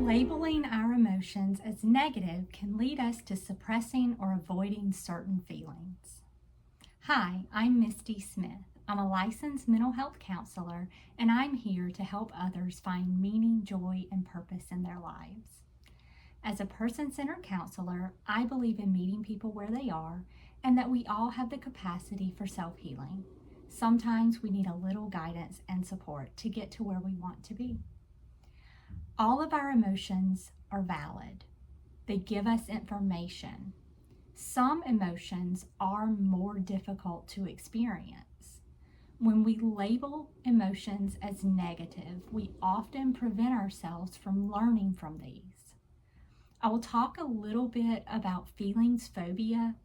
Labeling our emotions as negative can lead us to suppressing or avoiding certain feelings. Hi, I'm Misty Smith. I'm a licensed mental health counselor, and I'm here to help others find meaning, joy, and purpose in their lives. As a person-centered counselor, I believe in meeting people where they are and that we all have the capacity for self-healing. Sometimes we need a little guidance and support to get to where we want to be. All of our emotions are valid. They give us information. Some emotions are more difficult to experience. When we label emotions as negative, we often prevent ourselves from learning from these. I will talk a little bit about feelings phobia,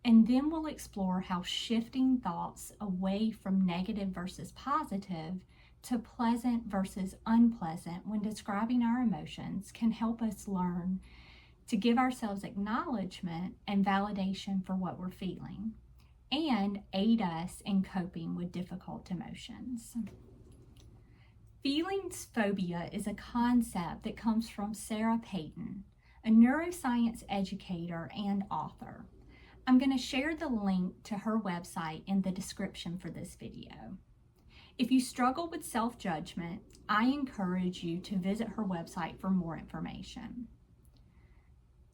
and then we'll explore how shifting thoughts away from negative versus positive to pleasant versus unpleasant when describing our emotions can help us learn to give ourselves acknowledgement and validation for what we're feeling and aid us in coping with difficult emotions. Feelings phobia is a concept that comes from Sarah Payton, a neuroscience educator and author. I'm going to share the link to her website in the description for this video. If you struggle with self-judgment, I encourage you to visit her website for more information.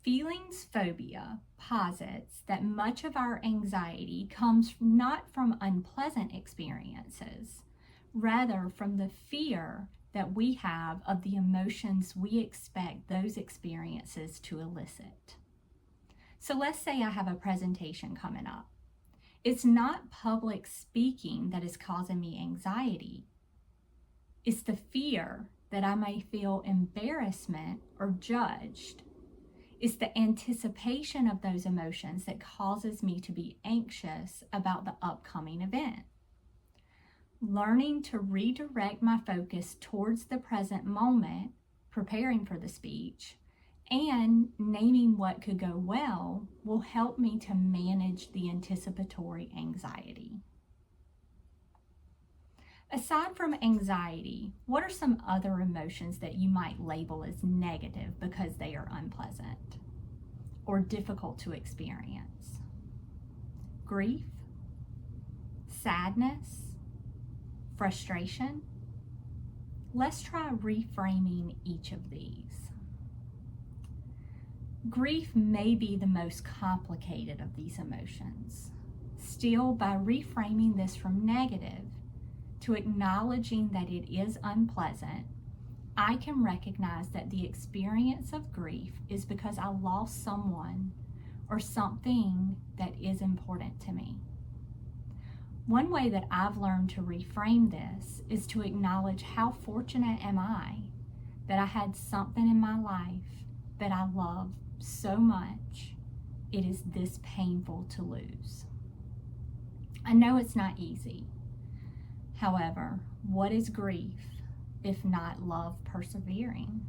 Feelings phobia posits that much of our anxiety comes not from unpleasant experiences, rather from the fear that we have of the emotions we expect those experiences to elicit. So let's say I have a presentation coming up. It's not public speaking that is causing me anxiety. It's the fear that I may feel embarrassment or judged. It's the anticipation of those emotions that causes me to be anxious about the upcoming event. Learning to redirect my focus towards the present moment, preparing for the speech, and naming what could go well will help me to manage the anticipatory anxiety. Aside from anxiety, what are some other emotions that you might label as negative because they are unpleasant or difficult to experience? Grief, sadness, frustration. Let's try reframing each of these. Grief may be the most complicated of these emotions. Still, by reframing this from negative to acknowledging that it is unpleasant, I can recognize that the experience of grief is because I lost someone or something that is important to me. One way that I've learned to reframe this is to acknowledge how fortunate am I that I had something in my life that I love so much it is this painful to lose. I know it's not easy. However, what is grief if not love persevering?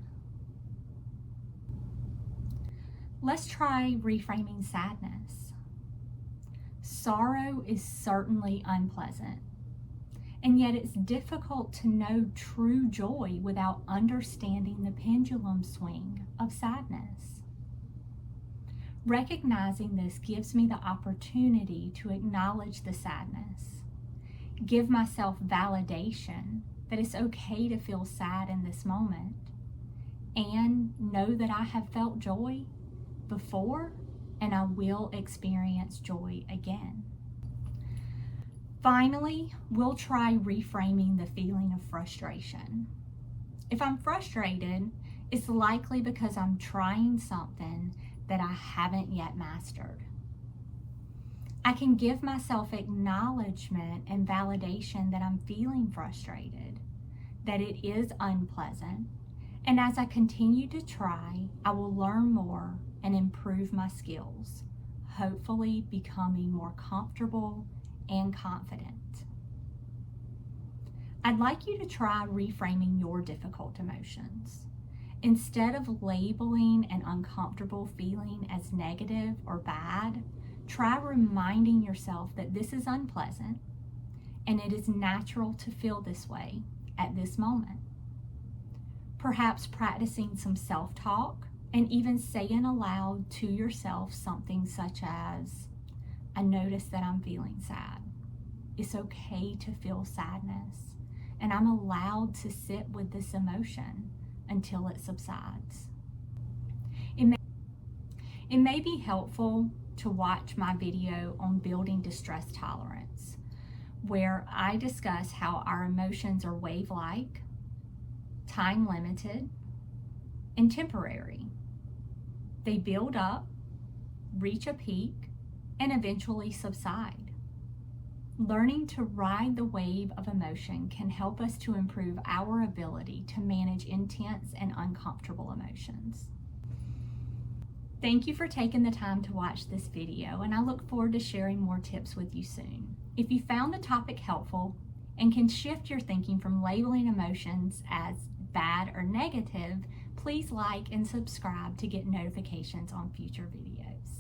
Let's try reframing sadness. Sorrow is certainly unpleasant, and yet it's difficult to know true joy without understanding the pendulum swing of sadness. Recognizing this gives me the opportunity to acknowledge the sadness, give myself validation that it's okay to feel sad in this moment, and know that I have felt joy before and I will experience joy again. Finally, we'll try reframing the feeling of frustration. If I'm frustrated, it's likely because I'm trying something that I haven't yet mastered. I can give myself acknowledgement and validation that I'm feeling frustrated, that it is unpleasant, and as I continue to try, I will learn more and improve my skills, hopefully becoming more comfortable and confident. I'd like you to try reframing your difficult emotions. Instead of labeling an uncomfortable feeling as negative or bad, try reminding yourself that this is unpleasant and it is natural to feel this way at this moment. perhaps practicing some self-talk, and even saying aloud to yourself something such as, I notice that I'm feeling sad. It's okay to feel sadness, and I'm allowed to sit with this emotion until it subsides. It may be helpful to watch my video on building distress tolerance, where I discuss how our emotions are wave-like, time-limited, and temporary. They build up, reach a peak, and eventually subside. Learning to ride the wave of emotion can help us to improve our ability to manage intense and uncomfortable emotions. Thank you for taking the time to watch this video, and I look forward to sharing more tips with you soon. If you found the topic helpful and can shift your thinking from labeling emotions as bad or negative, please like and subscribe to get notifications on future videos.